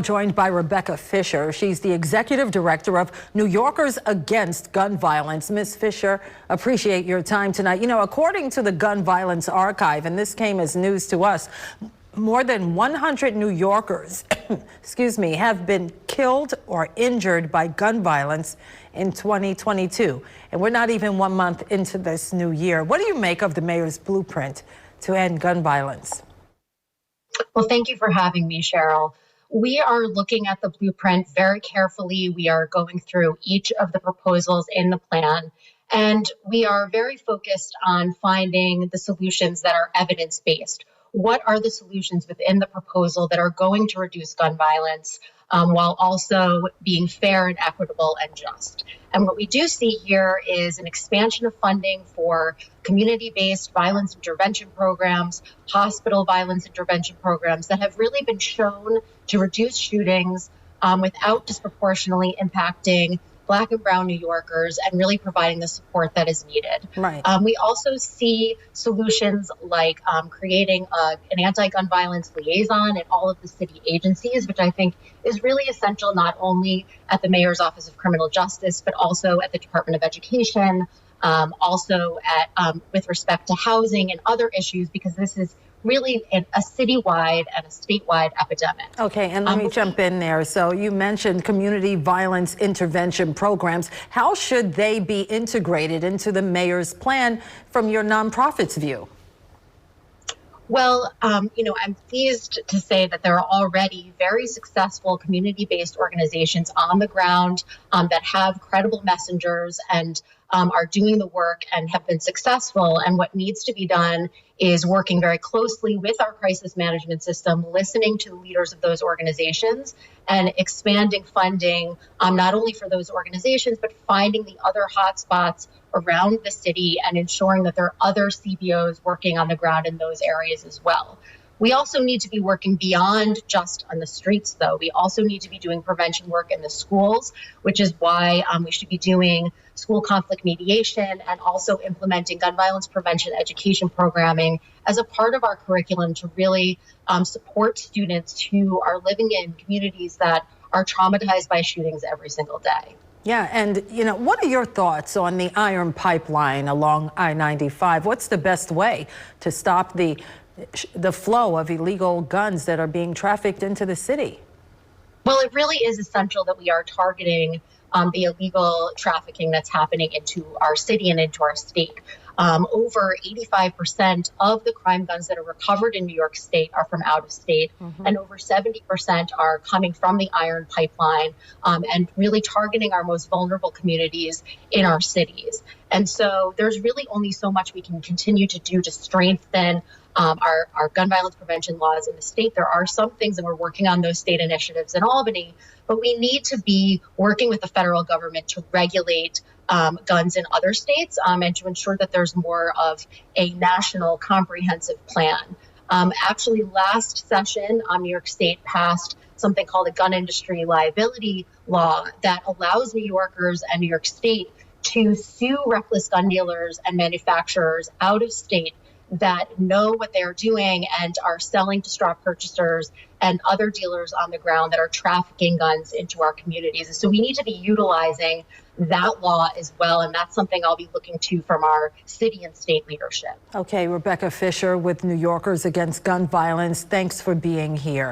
joined by Rebecca Fisher. She's the executive director of New Yorkers Against Gun Violence. Ms. Fisher, appreciate your time tonight. You know, according to the Gun Violence Archive, and this came as news to us, more than 100 New Yorkers, excuse me, have been killed or injured by gun violence in 2022. And we're not even 1 month into this new year. What do you make of the mayor's blueprint to end gun violence? Well, thank you for having me, Cheryl. We are looking at the blueprint very carefully. We are going through each of the proposals in the plan, and we are very focused on finding the solutions that are evidence-based. What are the solutions within the proposal that are going to reduce gun violence while also being fair and equitable and just? And what we do see here is an expansion of funding for community-based violence intervention programs, hospital violence intervention programs that have really been shown to reduce shootings without disproportionately impacting Black and brown New Yorkers and really providing the support that is needed. Right. We also see solutions like creating an anti-gun violence liaison in all of the city agencies, which I think is really essential not only at the Mayor's Office of Criminal Justice, but also at the Department of Education, also at with respect to housing and other issues, because this is really a citywide and a statewide epidemic. Okay, and let me jump in there. So you mentioned community violence intervention programs. How should they be integrated into the mayor's plan from your nonprofit's view? Well, you know, I'm pleased to say that there are already very successful community-based organizations on the ground that have credible messengers and are doing the work and have been successful. And what needs to be done is working very closely with our crisis management system, listening to the leaders of those organizations and expanding funding, not only for those organizations, but finding the other hotspots around the city and ensuring that there are other CBOs working on the ground in those areas as well. We also need to be working beyond just on the streets, though. We also need to be doing prevention work in the schools, which is why we should be doing school conflict mediation and also implementing gun violence prevention education programming as a part of our curriculum to really support students who are living in communities that are traumatized by shootings every single day. Yeah, and you know, what are your thoughts on the iron pipeline along I-95? What's the best way to stop the flow of illegal guns that are being trafficked into the city? Well, it really is essential that we are targeting the illegal trafficking that's happening into our city and into our state. Over 85% of the crime guns that are recovered in New York State are from out of state, and over 70% are coming from the iron pipeline and really targeting our most vulnerable communities in our cities. And so there's really only so much we can continue to do to strengthen our gun violence prevention laws in the state. There are some things, and we're working on those state initiatives in Albany, but we need to be working with the federal government to regulate guns in other states and to ensure that there's more of a national comprehensive plan. Actually, last session, New York State passed something called a gun industry liability law that allows New Yorkers and New York State to sue reckless gun dealers and manufacturers out of state that know what they're doing and are selling to straw purchasers and other dealers on the ground that are trafficking guns into our communities. And so we need to be utilizing that law as well, and that's something I'll be looking to from our city and state leadership. Okay, Rebecca Fisher with New Yorkers Against Gun Violence, thanks for being here.